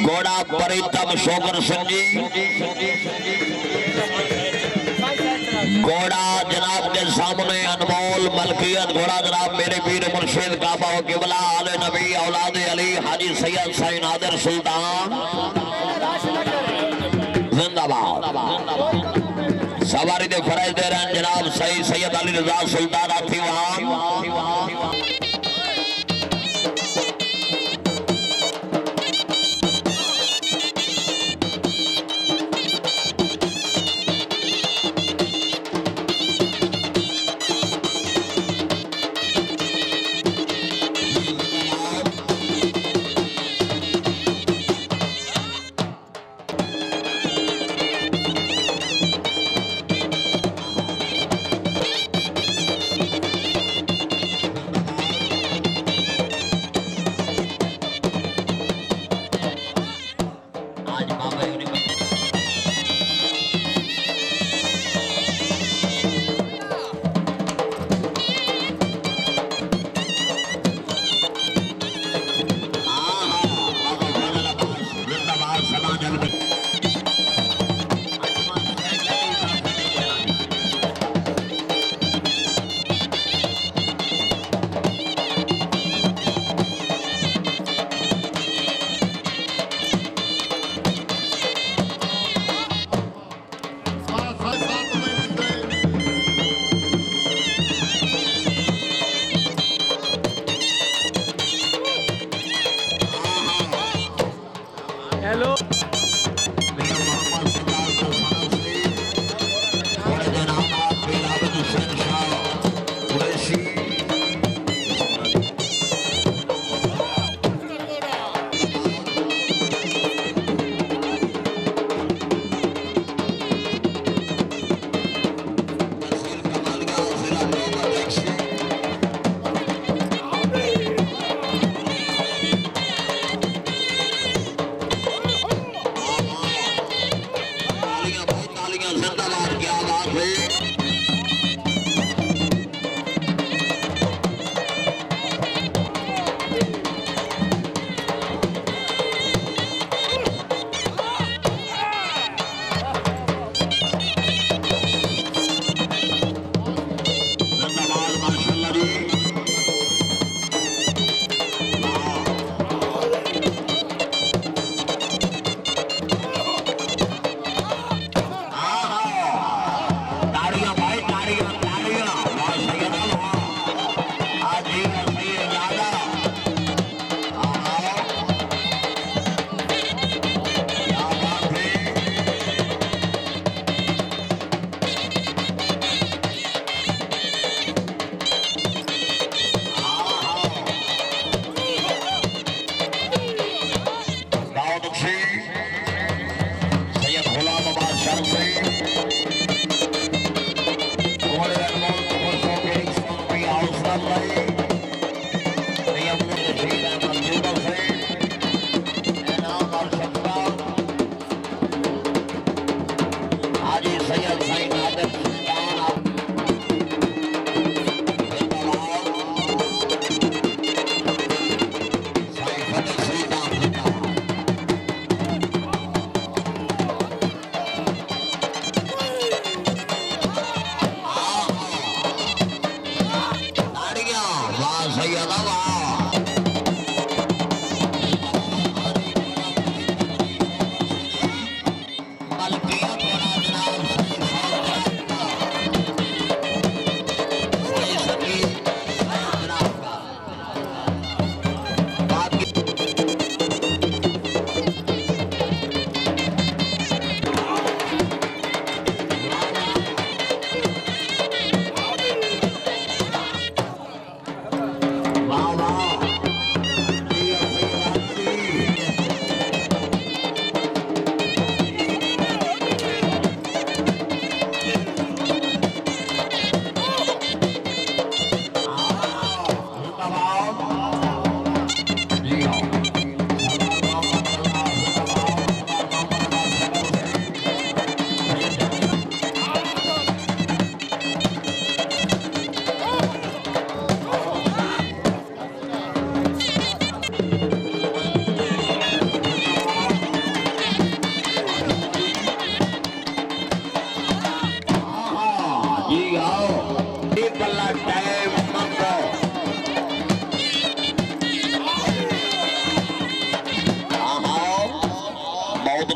घोड़ा परितम शोकर सिंह जी, घोड़ा जनाब के सामने अनमोल मलकियत घोड़ा जनाब मेरे पीर मुर्शिद काबा किबला आले नबी औलाद अली हाजी सैयद साईं नादिर सुल्तान जिंदाबाद। सवारी दे फराज दे रहे जनाब सही सैयद अली रजा सुल्तान आथी वहां।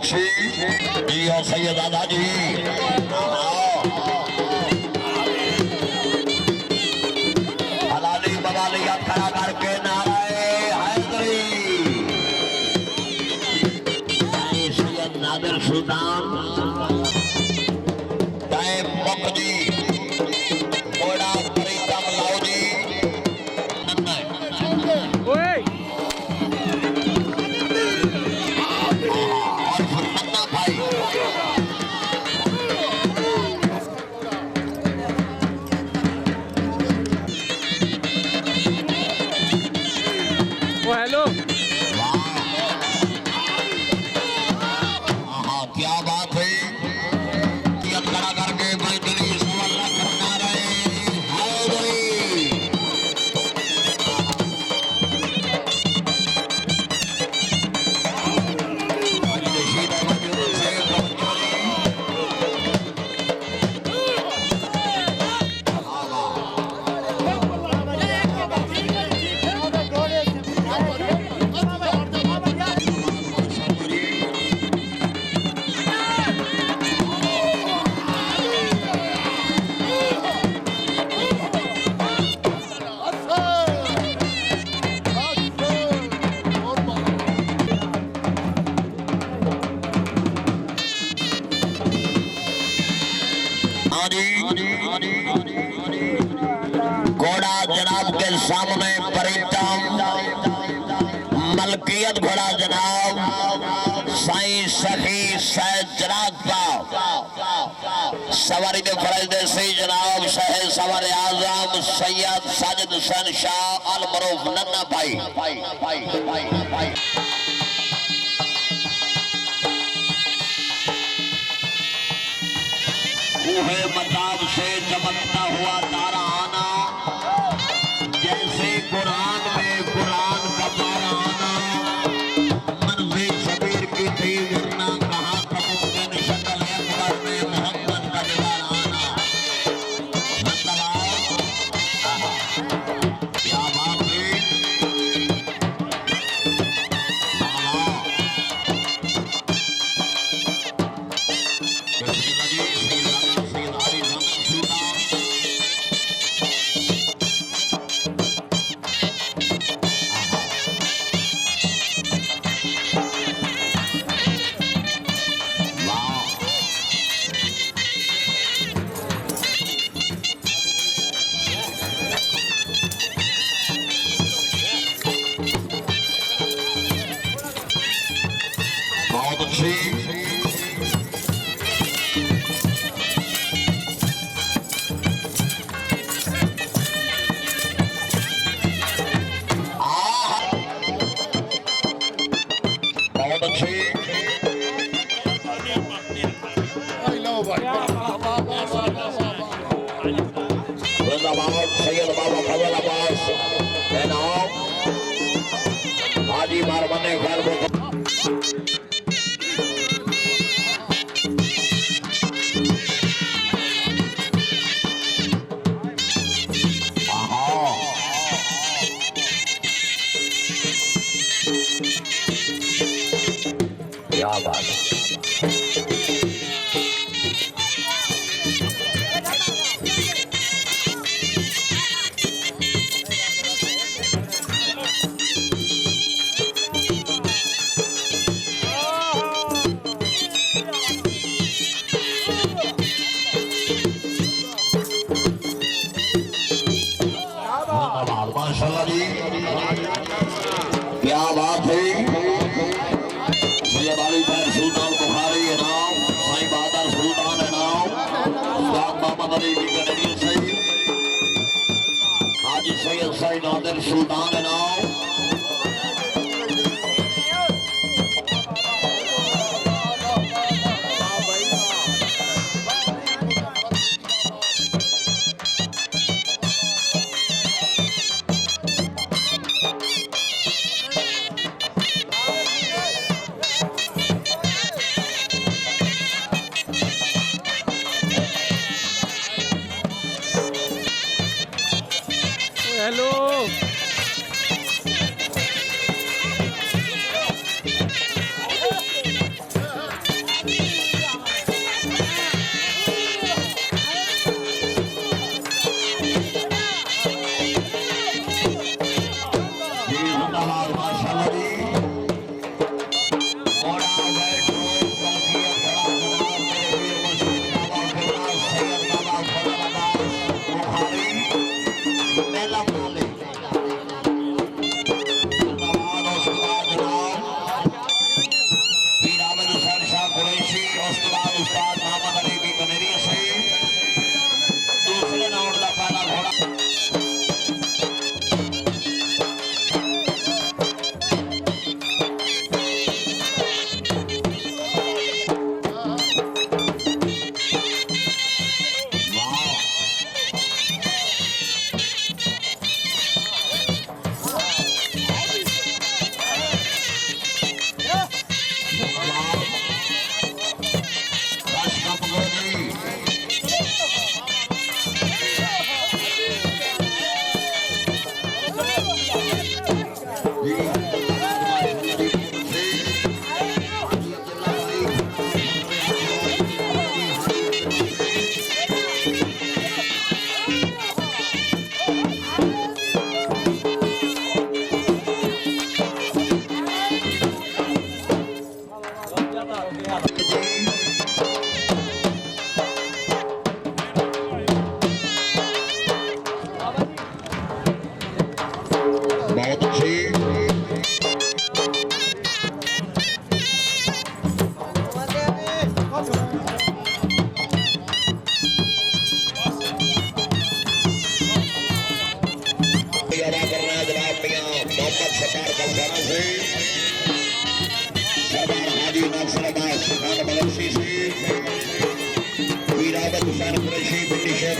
अच्छी जी और सैयद दादा जी हलाली बवाली खड़ा करके नाराए हैदरी सैयद नादिर सुल्तान टाइम मुक्ति कोड़ा प्रीतम लाउजी हेलो हाँ क्या बात है खड़ा करके बैठनी सवाल रखना रहे घोड़ा जनाब के सामने परितम मलकियत घोड़ा जनाब साईं सखी सैयद जनाब सवारी के फरज से जनाब शहर सवार आजम सैयद साजिद हुसैन शाह अल मरूफ नन्ना भाई वह मताब से चमकता हुआ तारा आना जैसे कुरान में कुरान का पारा आना मनज़े शबीर की थी वरना कहाँ का मुमकिन शक्ल अकबर में मोहम्मद का दीवार आना क्या बात है बहुत अच्छी बहुत अच्छी सैयद बाबा फजल अब्बास हाजी मार बने घर क्या बात माशाल्लाह जी क्या बात है सैयद अली खैर सुल्तान बुखारी है नाम साईं बहादुर सुल्तान है नाम उस्ताद मोहम्मद अली की गडरी सही हाजी सैयद साईं नादिर सुल्तान है नाम हेलो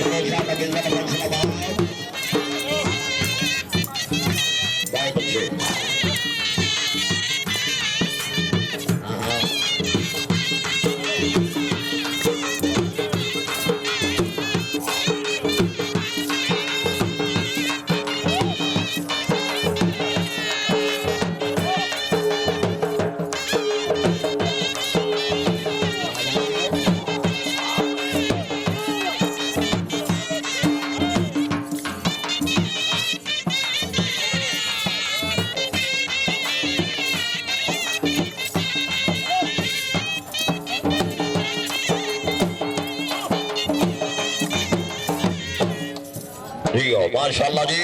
हमेशा लगे जबरदस्त बहुत अच्छे जी हो माशाल्लाह जी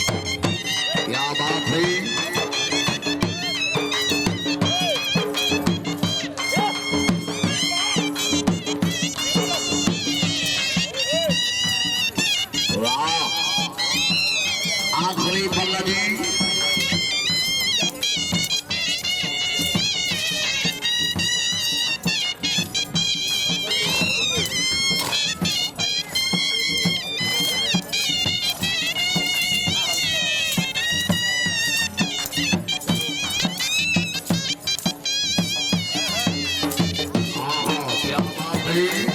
क्या बात है आखिरी बल्ला जी क्या बात है